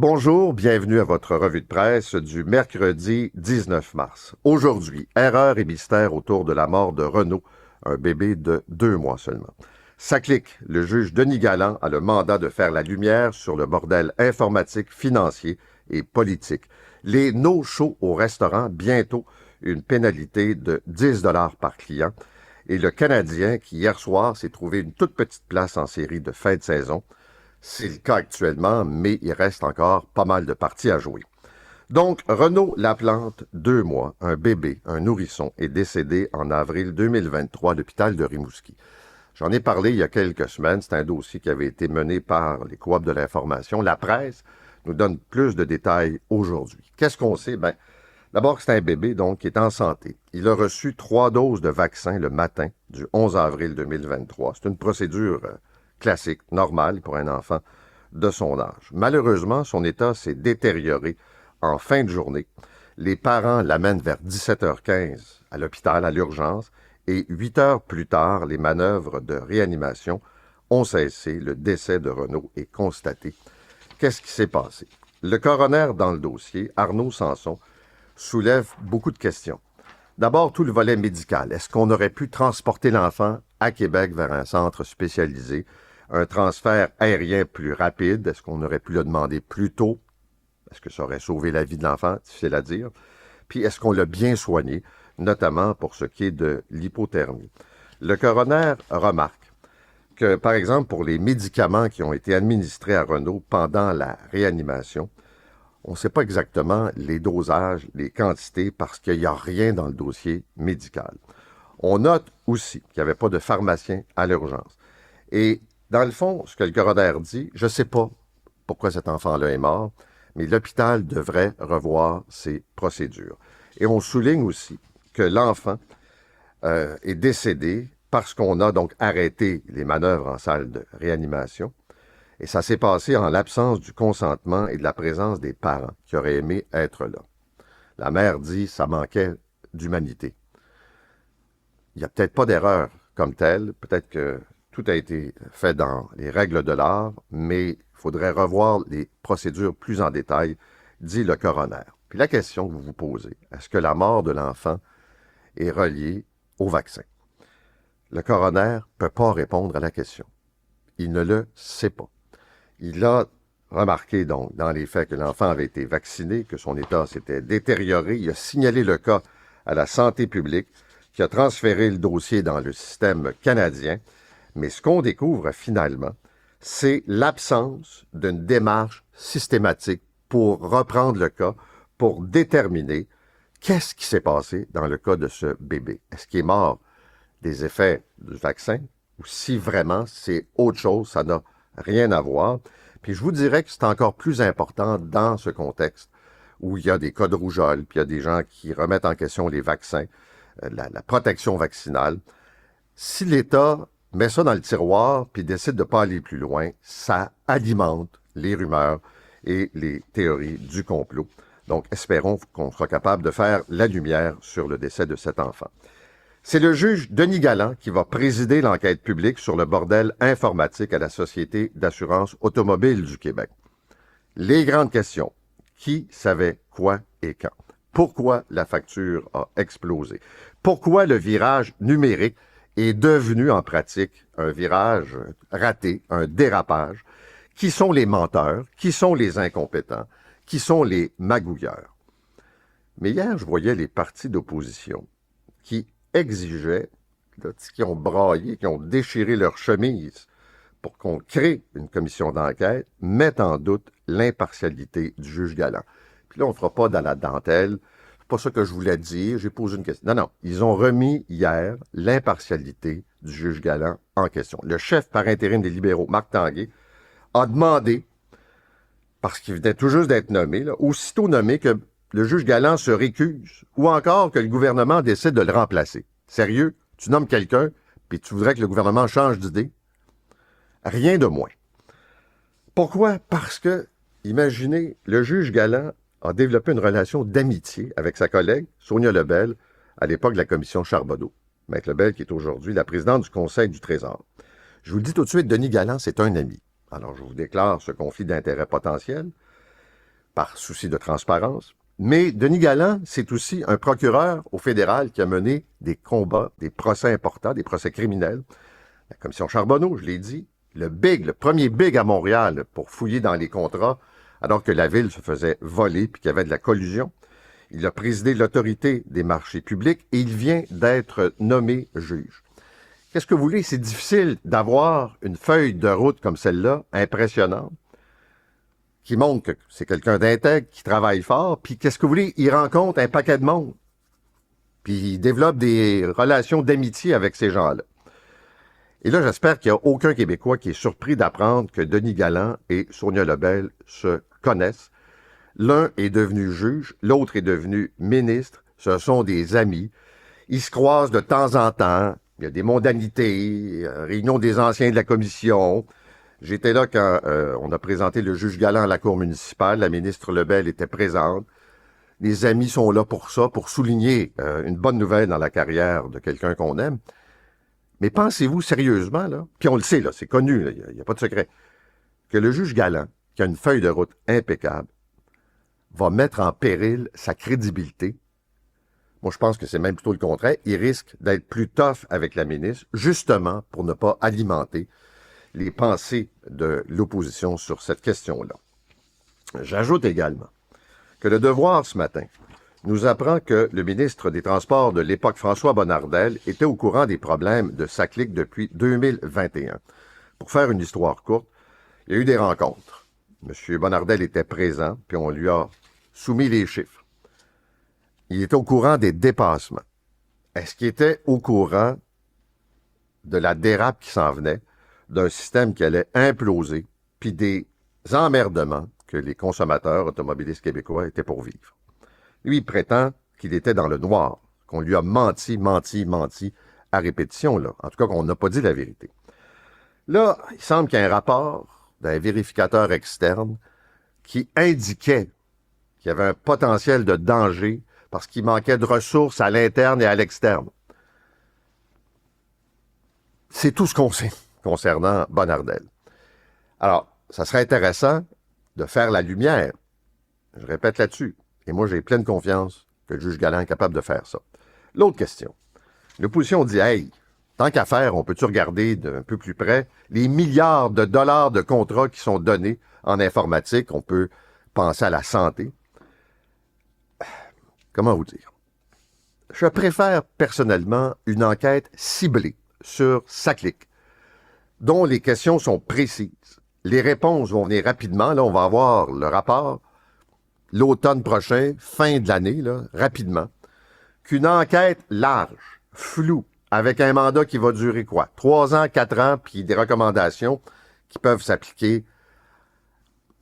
Bonjour, bienvenue à votre revue de presse du mercredi 19 mars. Aujourd'hui, erreur et mystère autour de la mort de Renaud, un bébé de 2 mois seulement. Ça clique, le juge Denis Galland a le mandat de faire la lumière sur le bordel informatique, financier et politique. Les no-shows au restaurant, bientôt une pénalité de 10 $ par client. Et le Canadien qui, hier soir, s'est trouvé une toute petite place en série de fin de saison. C'est le cas actuellement, mais il reste encore pas mal de parties à jouer. Donc, Renaud Laplante, 2 mois, un bébé, un nourrisson, est décédé en avril 2023 à l'hôpital de Rimouski. J'en ai parlé il y a quelques semaines. C'est un dossier qui avait été mené par les coops de l'information. La presse nous donne plus de détails aujourd'hui. Qu'est-ce qu'on sait? D'abord, c'est un bébé donc qui est en santé. Il a reçu 3 doses de vaccin le matin du 11 avril 2023. C'est une procédure classique, normale pour un enfant de son âge. Malheureusement, son état s'est détérioré en fin de journée. Les parents l'amènent vers 17h15 à l'hôpital, à l'urgence, et 8 heures plus tard, les manœuvres de réanimation ont cessé. Le décès de Renaud est constaté. Qu'est-ce qui s'est passé? Le coroner dans le dossier, Arnaud Sanson, soulève beaucoup de questions. D'abord, tout le volet médical. Est-ce qu'on aurait pu transporter l'enfant à Québec vers un centre spécialisé? Un transfert aérien plus rapide, est-ce qu'on aurait pu le demander plus tôt? Est-ce que ça aurait sauvé la vie de l'enfant? Difficile à dire. Puis, est-ce qu'on l'a bien soigné, notamment pour ce qui est de l'hypothermie? Le coroner remarque que, par exemple, pour les médicaments qui ont été administrés à Renaud pendant la réanimation, on ne sait pas exactement les dosages, les quantités, parce qu'il n'y a rien dans le dossier médical. On note aussi qu'il n'y avait pas de pharmacien à l'urgence. Et dans le fond, ce que le coroner dit, je ne sais pas pourquoi cet enfant-là est mort, mais l'hôpital devrait revoir ses procédures. Et on souligne aussi que l'enfant est décédé parce qu'on a donc arrêté les manœuvres en salle de réanimation. Et ça s'est passé en l'absence du consentement et de la présence des parents qui auraient aimé être là. La mère dit ça manquait d'humanité. Il n'y a peut-être pas d'erreur comme telle, peut-être que tout a été fait dans les règles de l'art, mais il faudrait revoir les procédures plus en détail, dit le coroner. Puis la question que vous vous posez, est-ce que la mort de l'enfant est reliée au vaccin? Le coroner ne peut pas répondre à la question. Il ne le sait pas. Il a remarqué donc dans les faits que l'enfant avait été vacciné, que son état s'était détérioré. Il a signalé le cas à la santé publique, qui a transféré le dossier dans le système canadien. Mais ce qu'on découvre finalement, c'est l'absence d'une démarche systématique pour reprendre le cas, pour déterminer qu'est-ce qui s'est passé dans le cas de ce bébé. Est-ce qu'il est mort des effets du vaccin ou si vraiment c'est autre chose, ça n'a rien à voir. Puis je vous dirais que c'est encore plus important dans ce contexte où il y a des cas de rougeole, puis il y a des gens qui remettent en question les vaccins, la protection vaccinale. Si l'État met ça dans le tiroir puis décide de ne pas aller plus loin, ça alimente les rumeurs et les théories du complot. Donc, espérons qu'on sera capable de faire la lumière sur le décès de cet enfant. C'est le juge Denis Galland qui va présider l'enquête publique sur le bordel informatique à la Société d'assurance automobile du Québec. Les grandes questions. Qui savait quoi et quand? Pourquoi la facture a explosé? Pourquoi le virage numérique est devenu en pratique un virage raté, un dérapage? Qui sont les menteurs? Qui sont les incompétents? Qui sont les magouilleurs? Mais hier, je voyais les partis d'opposition qui exigeaient, qui ont braillé, qui ont déchiré leur chemise pour qu'on crée une commission d'enquête, mettent en doute l'impartialité du juge Galland. Puis là, on ne fera pas dans la dentelle. C'est pas ça que je voulais dire. J'ai posé une question. Non. Ils ont remis hier l'impartialité du juge Galland en question. Le chef par intérim des libéraux, Marc Tanguay, a demandé, parce qu'il venait tout juste d'être nommé, aussitôt nommé, que le juge Galland se récuse, ou encore que le gouvernement décide de le remplacer. Sérieux? Tu nommes quelqu'un, puis tu voudrais que le gouvernement change d'idée? Rien de moins. Pourquoi? Parce que, imaginez, le juge Galland a développé une relation d'amitié avec sa collègue, Sonia Lebel, à l'époque de la commission Charbonneau. Maître Lebel, qui est aujourd'hui la présidente du Conseil du Trésor. Je vous le dis tout de suite, Denis Galland, c'est un ami. Alors, je vous déclare ce conflit d'intérêts potentiel. par souci de transparence. Mais Denis Galland, c'est aussi un procureur au fédéral qui a mené des combats, des procès importants, des procès criminels. La commission Charbonneau, je l'ai dit, le premier big à Montréal pour fouiller dans les contrats, alors que la ville se faisait voler puis qu'il y avait de la collusion. Il a présidé l'autorité des marchés publics et il vient d'être nommé juge. Qu'est-ce que vous voulez? C'est difficile d'avoir une feuille de route comme celle-là, impressionnante, qui montre que c'est quelqu'un d'intègre, qui travaille fort, puis qu'est-ce que vous voulez? Il rencontre un paquet de monde, puis il développe des relations d'amitié avec ces gens-là. Et là, j'espère qu'il n'y a aucun Québécois qui est surpris d'apprendre que Denis Galland et Sonia Lebel se connaissent. L'un est devenu juge, l'autre est devenu ministre. Ce sont des amis. Ils se croisent de temps en temps. Il y a des mondanités, réunion des anciens de la commission. J'étais là quand on a présenté le juge Galland à la cour municipale. La ministre Lebel était présente. Les amis sont là pour ça, pour souligner une bonne nouvelle dans la carrière de quelqu'un qu'on aime. Mais pensez-vous sérieusement, là, puis on le sait, là, c'est connu, il n'y a pas de secret, que le juge Galland, qui a une feuille de route impeccable, va mettre en péril sa crédibilité. Moi, je pense que c'est même plutôt le contraire. Il risque d'être plus tough avec la ministre, justement pour ne pas alimenter les pensées de l'opposition sur cette question-là. J'ajoute également que le Devoir, ce matin, nous apprend que le ministre des Transports de l'époque, François Bonnardel, était au courant des problèmes de SACLIC depuis 2021. Pour faire une histoire courte, il y a eu des rencontres. M. Bonnardel était présent, puis on lui a soumis les chiffres. Il était au courant des dépassements. Est-ce qu'il était au courant de la dérape qui s'en venait, d'un système qui allait imploser, puis des emmerdements que les consommateurs automobilistes québécois étaient pour vivre? Lui, il prétend qu'il était dans le noir, qu'on lui a menti à répétition, là. En tout cas, qu'on n'a pas dit la vérité. Là, il semble qu'il y a un rapport d'un vérificateur externe qui indiquait qu'il y avait un potentiel de danger parce qu'il manquait de ressources à l'interne et à l'externe. C'est tout ce qu'on sait concernant Bonnardel. Alors, ça serait intéressant de faire la lumière. Je répète là-dessus. Et moi, j'ai pleine confiance que le juge Galland est capable de faire ça. L'autre question. L'opposition dit, hey, tant qu'à faire, on peut-tu regarder d'un peu plus près les milliards de dollars de contrats qui sont donnés en informatique? On peut penser à la santé. Comment vous dire? Je préfère personnellement une enquête ciblée sur SACLIC, dont les questions sont précises. Les réponses vont venir rapidement. Là, on va avoir le rapport l'automne prochain, fin de l'année, là, rapidement, qu'une enquête large, floue, avec un mandat qui va durer quoi? 3 ans, 4 ans, puis des recommandations qui peuvent s'appliquer,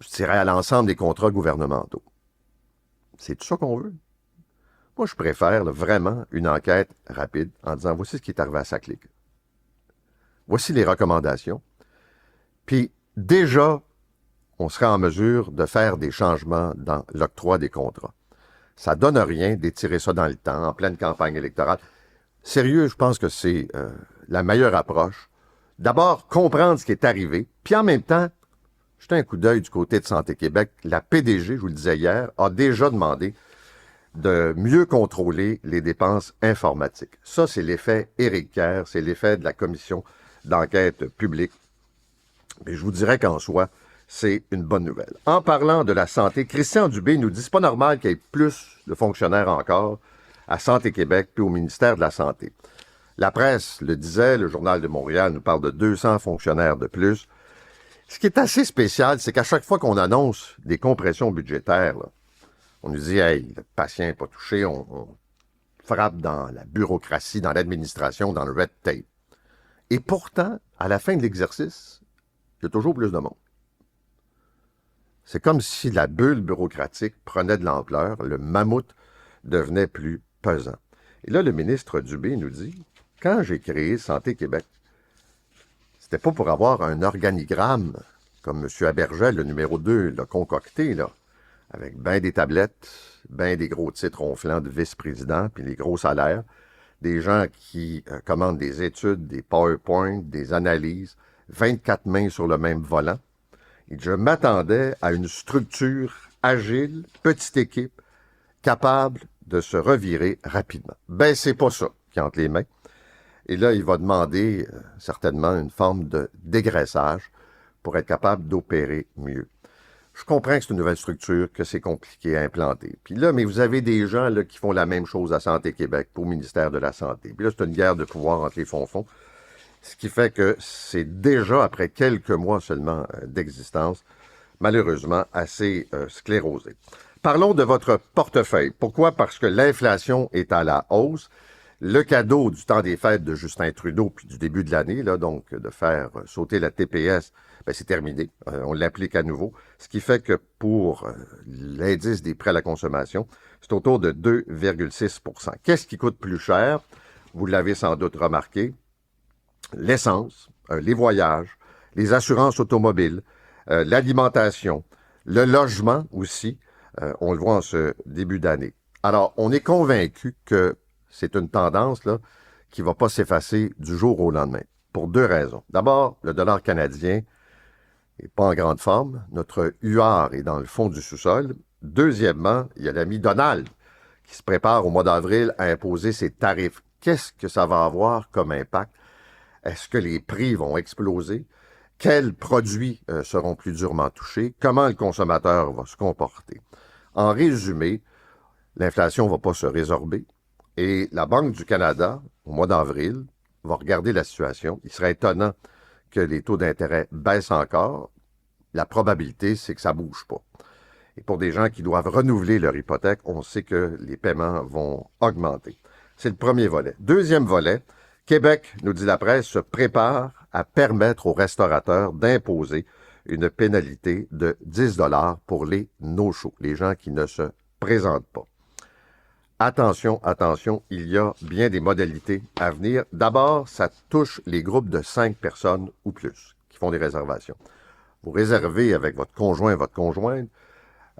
je dirais, à l'ensemble des contrats gouvernementaux. C'est tout ça qu'on veut? Moi, je préfère là, vraiment une enquête rapide en disant, voici ce qui est arrivé à SACLIC. Voici les recommandations. Puis, déjà, on serait en mesure de faire des changements dans l'octroi des contrats. Ça donne rien d'étirer ça dans le temps, en pleine campagne électorale. Sérieux, je pense que c'est la meilleure approche. D'abord, comprendre ce qui est arrivé, puis en même temps, jeter un coup d'œil du côté de Santé Québec. La PDG, je vous le disais hier, a déjà demandé de mieux contrôler les dépenses informatiques. Ça, c'est l'effet Éric Kerr, c'est l'effet de la commission d'enquête publique. Mais je vous dirais qu'en soi, c'est une bonne nouvelle. En parlant de la santé, Christian Dubé nous dit que c'est pas normal qu'il y ait plus de fonctionnaires encore à Santé Québec puis au ministère de la Santé. La presse le disait, le Journal de Montréal nous parle de 200 fonctionnaires de plus. Ce qui est assez spécial, c'est qu'à chaque fois qu'on annonce des compressions budgétaires, là, on nous dit « Hey, le patient n'est pas touché, on frappe dans la bureaucratie, dans l'administration, dans le red tape. » Et pourtant, à la fin de l'exercice, il y a toujours plus de monde. C'est comme si la bulle bureaucratique prenait de l'ampleur, le mammouth devenait plus pesant. Et là, le ministre Dubé nous dit, quand j'ai créé Santé Québec, c'était pas pour avoir un organigramme comme M. Abergel, le numéro 2, l'a concocté, là, avec ben des tablettes, ben des gros titres ronflants de vice-président, puis les gros salaires, des gens qui commandent des études, des PowerPoint, des analyses, 24 mains sur le même volant. Et je m'attendais à une structure agile, petite équipe, capable de se revirer rapidement. Ben, c'est pas ça qui entre les mains. Et là, il va demander certainement une forme de dégraissage pour être capable d'opérer mieux. Je comprends que c'est une nouvelle structure, que c'est compliqué à implanter. Puis là, mais vous avez des gens là, qui font la même chose à Santé Québec, pour le ministère de la Santé. Puis là, c'est une guerre de pouvoir entre les fonds-fonds, ce qui fait que c'est déjà, après quelques mois seulement d'existence, malheureusement assez sclérosé. Parlons de votre portefeuille. Pourquoi? Parce que l'inflation est à la hausse. Le cadeau du temps des fêtes de Justin Trudeau, puis du début de l'année, là, donc de faire sauter la TPS, ben, c'est terminé. On l'applique à nouveau. Ce qui fait que pour l'indice des prêts à la consommation, c'est autour de 2,6 %. Qu'est-ce qui coûte plus cher? Vous l'avez sans doute remarqué. L'essence, les voyages, les assurances automobiles, l'alimentation, le logement aussi, on le voit en ce début d'année. Alors, on est convaincu que c'est une tendance là, qui ne va pas s'effacer du jour au lendemain, pour deux raisons. D'abord, le dollar canadien n'est pas en grande forme. Notre UR est dans le fond du sous-sol. Deuxièmement, il y a l'ami Donald qui se prépare au mois d'avril à imposer ses tarifs. Qu'est-ce que ça va avoir comme impact? Est-ce que les prix vont exploser? Quels produits seront plus durement touchés? Comment le consommateur va se comporter? En résumé, l'inflation ne va pas se résorber. Et la Banque du Canada, au mois d'avril, va regarder la situation. Il serait étonnant que les taux d'intérêt baissent encore. La probabilité, c'est que ça ne bouge pas. Et pour des gens qui doivent renouveler leur hypothèque, on sait que les paiements vont augmenter. C'est le premier volet. Deuxième volet, Québec, nous dit la presse, se prépare à permettre aux restaurateurs d'imposer une pénalité de 10 $ pour les no-shows, les gens qui ne se présentent pas. Attention, attention, il y a bien des modalités à venir. D'abord, ça touche les groupes de 5 personnes ou plus qui font des réservations. Vous réservez avec votre conjoint, votre conjointe,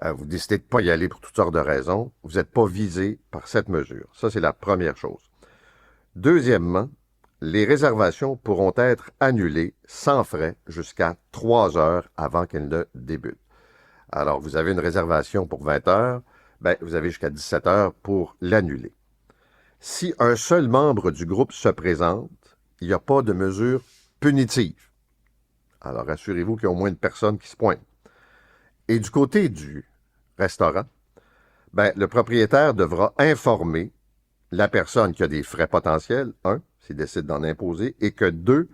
vous décidez de ne pas y aller pour toutes sortes de raisons, vous n'êtes pas visé par cette mesure. Ça, c'est la première chose. Deuxièmement, les réservations pourront être annulées sans frais jusqu'à 3 heures avant qu'elles ne débutent. Alors, vous avez une réservation pour 20 heures, ben, vous avez jusqu'à 17 heures pour l'annuler. Si un seul membre du groupe se présente, il n'y a pas de mesure punitive. Alors, assurez-vous qu'il y a au moins une personne qui se pointe. Et du côté du restaurant, ben, le propriétaire devra informer la personne qui a des frais potentiels, s'il décide d'en imposer, et que 2,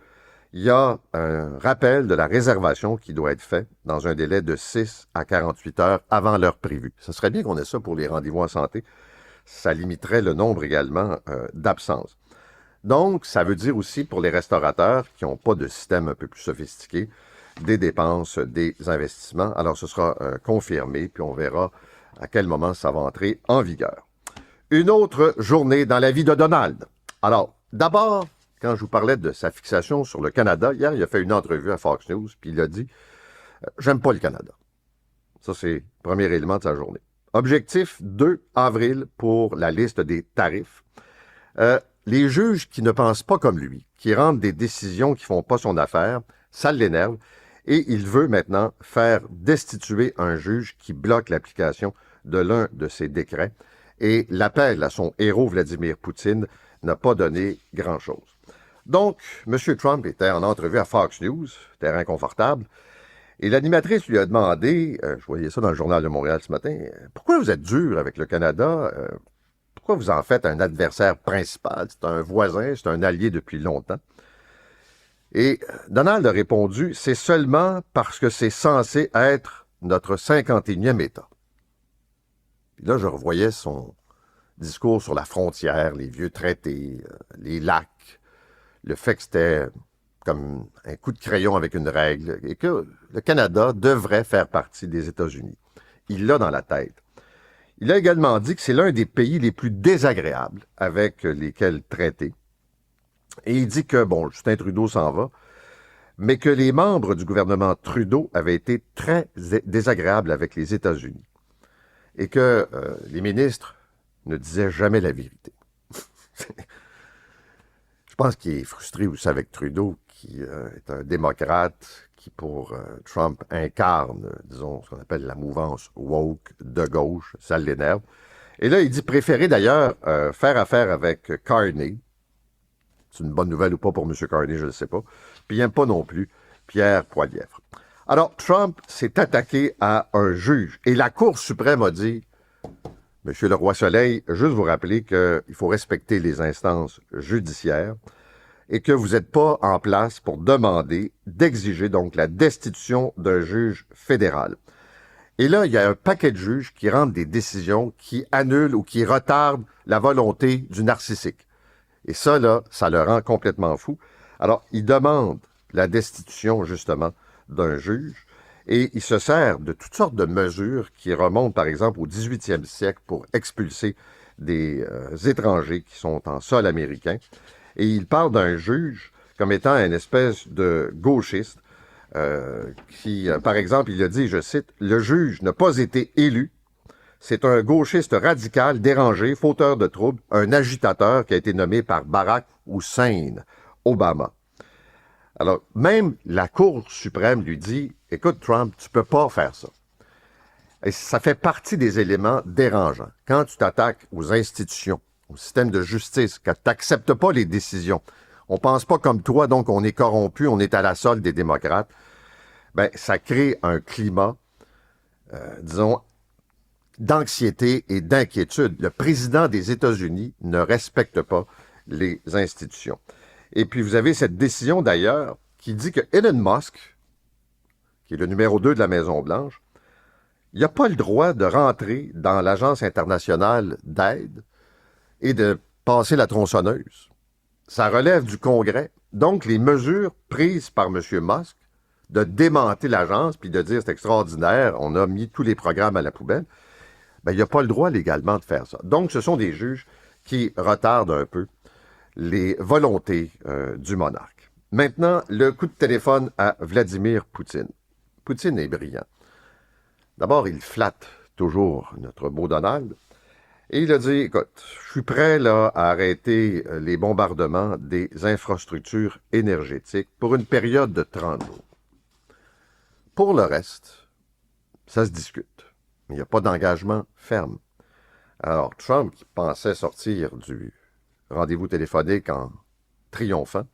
il y a un rappel de la réservation qui doit être fait dans un délai de 6 à 48 heures avant l'heure prévue. Ce serait bien qu'on ait ça pour les rendez-vous en santé. Ça limiterait le nombre également d'absences. Donc, ça veut dire aussi pour les restaurateurs qui n'ont pas de système un peu plus sophistiqué, des dépenses, des investissements. Alors, ce sera confirmé, puis on verra à quel moment ça va entrer en vigueur. Une autre journée dans la vie de Donald. Alors, d'abord, quand je vous parlais de sa fixation sur le Canada, hier, il a fait une entrevue à Fox News, puis il a dit « J'aime pas le Canada ». Ça, c'est le premier élément de sa journée. Objectif 2 avril pour la liste des tarifs. Les juges qui ne pensent pas comme lui, qui rendent des décisions qui ne font pas son affaire, ça l'énerve, et il veut maintenant faire destituer un juge qui bloque l'application de l'un de ses décrets. Et l'appel à son héros Vladimir Poutine n'a pas donné grand-chose. Donc, M. Trump était en entrevue à Fox News, terrain confortable, et l'animatrice lui a demandé, je voyais ça dans le Journal de Montréal ce matin, « Pourquoi vous êtes dur avec le Canada? Pourquoi vous en faites un adversaire principal? C'est un voisin, c'est un allié depuis longtemps. » Et Donald a répondu, « C'est seulement parce que c'est censé être notre 51e État. » Puis là, je revoyais son discours sur la frontière, les vieux traités, les lacs, le fait que c'était comme un coup de crayon avec une règle, et que le Canada devrait faire partie des États-Unis. Il l'a dans la tête. Il a également dit que c'est l'un des pays les plus désagréables avec lesquels traiter. Et il dit que, bon, Justin Trudeau s'en va, mais que les membres du gouvernement Trudeau avaient été très désagréables avec les États-Unis. Et que les ministres ne disaient jamais la vérité. Je pense qu'il est frustré aussi avec Trudeau, qui est un démocrate, qui pour Trump incarne, disons, ce qu'on appelle la mouvance woke de gauche, ça l'énerve. Et là, il dit préférer d'ailleurs faire affaire avec Carney. C'est une bonne nouvelle ou pas pour M. Carney, je ne sais pas. Puis il n'aime pas non plus Pierre Poilievre. Alors, Trump s'est attaqué à un juge. Et la Cour suprême a dit, M. Le Roi-Soleil, juste vous rappeler qu'il faut respecter les instances judiciaires et que vous n'êtes pas en place pour demander, d'exiger donc la destitution d'un juge fédéral. Et là, il y a un paquet de juges qui rendent des décisions qui annulent ou qui retardent la volonté du narcissique. Et ça, là, ça le rend complètement fou. Alors, il demande la destitution, justement, d'un juge, et il se sert de toutes sortes de mesures qui remontent, par exemple, au 18e siècle pour expulser des étrangers qui sont en sol américain. Et il parle d'un juge comme étant une espèce de gauchiste qui, par exemple, il a dit, je cite, « Le juge n'a pas été élu. C'est un gauchiste radical, dérangé, fauteur de troubles, un agitateur qui a été nommé par Barack Hussein Obama. » Alors, même la Cour suprême lui dit, « Écoute, Trump, tu peux pas faire ça. » Et ça fait partie des éléments dérangeants. Quand tu t'attaques aux institutions, au système de justice, que tu n'acceptes pas les décisions, on pense pas comme toi, donc on est corrompu, on est à la solde des démocrates, ben ça crée un climat, disons, d'anxiété et d'inquiétude. Le président des États-Unis ne respecte pas les institutions. Et puis, vous avez cette décision, d'ailleurs, qui dit que Elon Musk, qui est le numéro 2 de la Maison-Blanche, il n'a pas le droit de rentrer dans l'Agence internationale d'aide et de passer la tronçonneuse. Ça relève du Congrès. Donc, les mesures prises par M. Musk de démanteler l'agence puis de dire c'est extraordinaire, on a mis tous les programmes à la poubelle, ben, il n'a pas le droit légalement de faire ça. Donc, ce sont des juges qui retardent un peu les volontés du monarque. Maintenant, le coup de téléphone à Vladimir Poutine. Poutine est brillant. D'abord, il flatte toujours notre beau Donald. Et il a dit, écoute, je suis prêt là, à arrêter les bombardements des infrastructures énergétiques pour une période de 30 jours. Pour le reste, ça se discute. Il n'y a pas d'engagement ferme. Alors, Trump, qui pensait sortir du rendez-vous téléphonique en triomphant,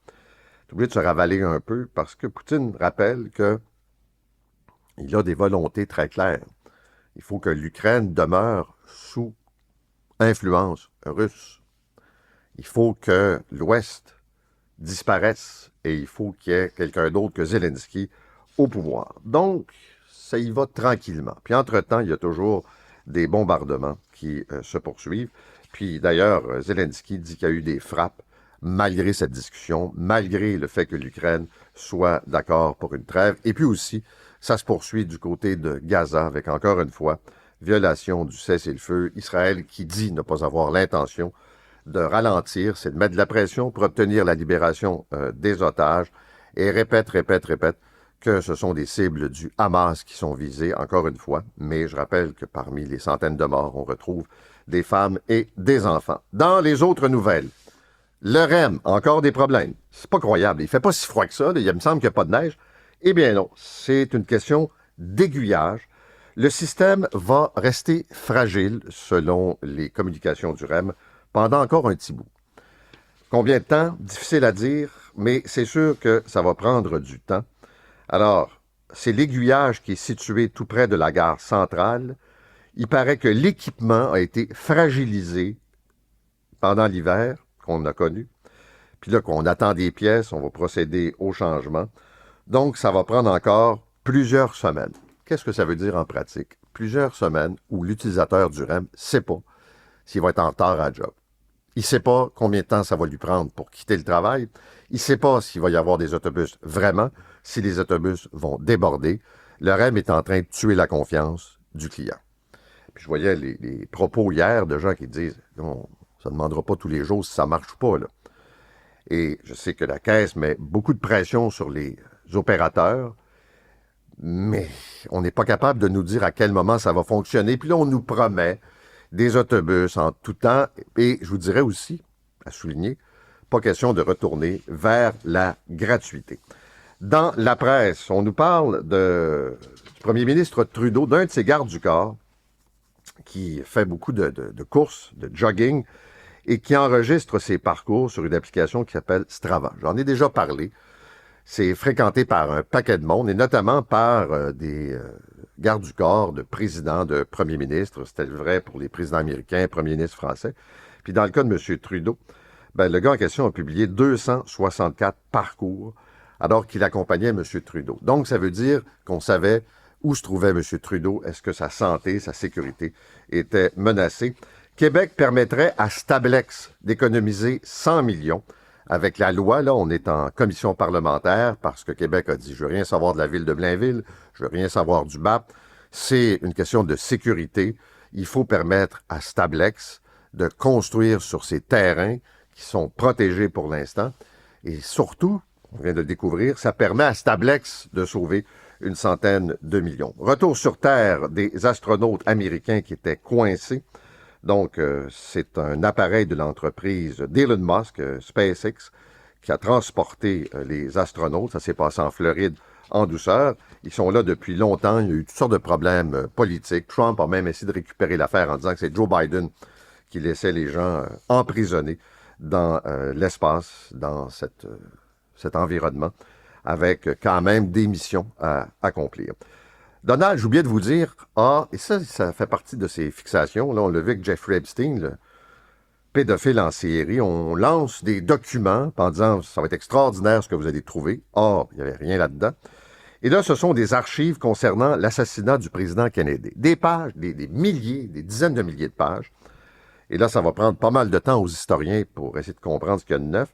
est obligé de se ravaler un peu parce que Poutine rappelle qu'il a des volontés très claires. Il faut que l'Ukraine demeure sous influence russe. Il faut que l'Ouest disparaisse et il faut qu'il y ait quelqu'un d'autre que Zelensky au pouvoir. Donc, ça y va tranquillement. Puis entre-temps, il y a toujours des bombardements qui se poursuivent. Puis d'ailleurs, Zelensky dit qu'il y a eu des frappes malgré cette discussion, malgré le fait que l'Ukraine soit d'accord pour une trêve. Et puis aussi, ça se poursuit du côté de Gaza avec, encore une fois, violation du cessez-le-feu. Israël qui dit ne pas avoir l'intention de ralentir, c'est de mettre de la pression pour obtenir la libération des otages. Et répète que ce sont des cibles du Hamas qui sont visées, encore une fois. Mais je rappelle que parmi les centaines de morts, on retrouve des femmes et des enfants. Dans les autres nouvelles, le REM, encore des problèmes. C'est pas croyable. Il fait pas si froid que ça. Il me semble qu'il n'y a pas de neige. Eh bien non, c'est une question d'aiguillage. Le système va rester fragile, selon les communications du REM, pendant encore un petit bout. Combien de temps? Difficile à dire, mais c'est sûr que ça va prendre du temps. Alors, c'est l'aiguillage qui est situé tout près de la gare centrale. Il paraît que l'équipement a été fragilisé pendant l'hiver qu'on a connu. Puis là, qu'on attend des pièces, on va procéder au changement. Donc, ça va prendre encore plusieurs semaines. Qu'est-ce que ça veut dire en pratique? Plusieurs semaines où l'utilisateur du REM ne sait pas s'il va être en retard à job. Il ne sait pas combien de temps ça va lui prendre pour quitter le travail. Il ne sait pas s'il va y avoir des autobus vraiment, si les autobus vont déborder. Le REM est en train de tuer la confiance du client. Puis je voyais les propos hier de gens qui disent « Non, ça ne demandera pas tous les jours si ça ne marche pas. » là. Et je sais que la Caisse met beaucoup de pression sur les opérateurs, mais on n'est pas capable de nous dire à quel moment ça va fonctionner. Puis là, on nous promet des autobus en tout temps. Et je vous dirais aussi, à souligner, pas question de retourner vers la gratuité. Dans la presse, on nous parle du premier ministre Trudeau, d'un de ses gardes du corps, qui fait beaucoup de courses, de jogging, et qui enregistre ses parcours sur une application qui s'appelle Strava. J'en ai déjà parlé. C'est fréquenté par un paquet de monde, et notamment par des gardes du corps de présidents, de premiers ministres. C'était vrai pour les présidents américains, premiers ministres français. Puis dans le cas de M. Trudeau, le gars en question a publié 264 parcours alors qu'il accompagnait M. Trudeau. Donc, ça veut dire qu'on savait où se trouvait M. Trudeau, est-ce que sa santé, sa sécurité était menacée. Québec permettrait à Stablex d'économiser 100 millions. Avec la loi, là, on est en commission parlementaire parce que Québec a dit « Je veux rien savoir de la ville de Blainville, je veux rien savoir du BAP. » C'est une question de sécurité. Il faut permettre à Stablex de construire sur ces terrains qui sont protégés pour l'instant. Et surtout, on vient de le découvrir, ça permet à Stablex de sauver une centaine de millions. Retour sur Terre des astronautes américains qui étaient coincés. Donc, c'est un appareil de l'entreprise d'Elon Musk, SpaceX, qui a transporté les astronautes. Ça s'est passé en Floride en douceur. Ils sont là depuis longtemps. Il y a eu toutes sortes de problèmes politiques. Trump a même essayé de récupérer l'affaire en disant que c'est Joe Biden qui laissait les gens emprisonnés dans l'espace, dans cet environnement, avec quand même des missions à accomplir. Donald, j'ai oublié de vous dire, et ça fait partie de ses fixations, là, on l'a vu avec Jeffrey Epstein, le pédophile en série, on lance des documents en disant « ça va être extraordinaire ce que vous allez trouver ». Or, il n'y avait rien là-dedans. Et là, ce sont des archives concernant l'assassinat du président Kennedy. Des pages, des milliers, des dizaines de milliers de pages. Et là, ça va prendre pas mal de temps aux historiens pour essayer de comprendre ce qu'il y a de neuf.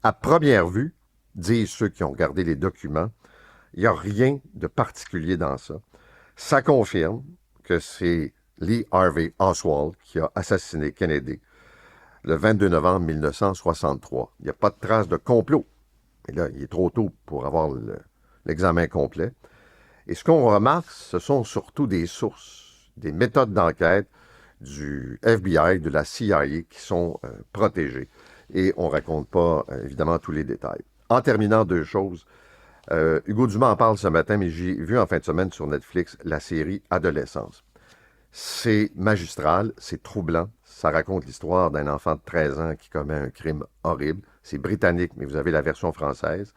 À première vue, disent ceux qui ont regardé les documents, il n'y a rien de particulier dans ça. Ça confirme que c'est Lee Harvey Oswald qui a assassiné Kennedy le 22 novembre 1963. Il n'y a pas de trace de complot. Et là, il est trop tôt pour avoir l'examen complet. Et ce qu'on remarque, ce sont surtout des sources, des méthodes d'enquête du FBI, de la CIA qui sont protégées. Et on ne raconte pas, évidemment, tous les détails. En terminant, deux choses. Hugo Dumas en parle ce matin, mais j'ai vu en fin de semaine sur Netflix la série Adolescence. C'est magistral, c'est troublant. Ça raconte l'histoire d'un enfant de 13 ans qui commet un crime horrible. C'est britannique, mais vous avez la version française.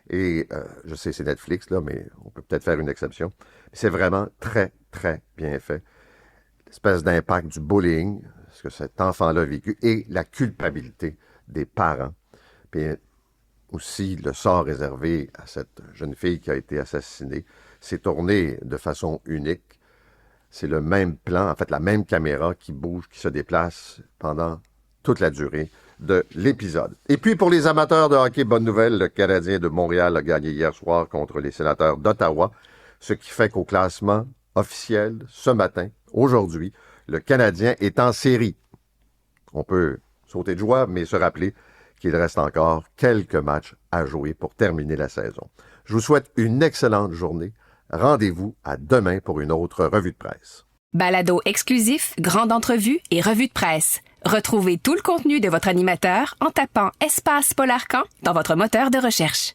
Et je sais, c'est Netflix, là, mais on peut peut-être faire une exception. C'est vraiment très, très bien fait. L'espèce d'impact du bullying, ce que cet enfant-là a vécu, et la culpabilité des parents. Puis aussi le sort réservé à cette jeune fille qui a été assassinée. C'est tourné de façon unique. C'est le même plan, en fait la même caméra qui bouge, qui se déplace pendant toute la durée de l'épisode. Et puis pour les amateurs de hockey, bonne nouvelle, le Canadien de Montréal a gagné hier soir contre les Sénateurs d'Ottawa, ce qui fait qu'au classement officiel, ce matin, aujourd'hui, le Canadien est en série. On peut sauter de joie, mais se rappeler qu'il reste encore quelques matchs à jouer pour terminer la saison. Je vous souhaite une excellente journée. Rendez-vous à demain pour une autre revue de presse. Balado exclusif, grande entrevue et revue de presse. Retrouvez tout le contenu de votre animateur en tapant Espace Polarcan dans votre moteur de recherche.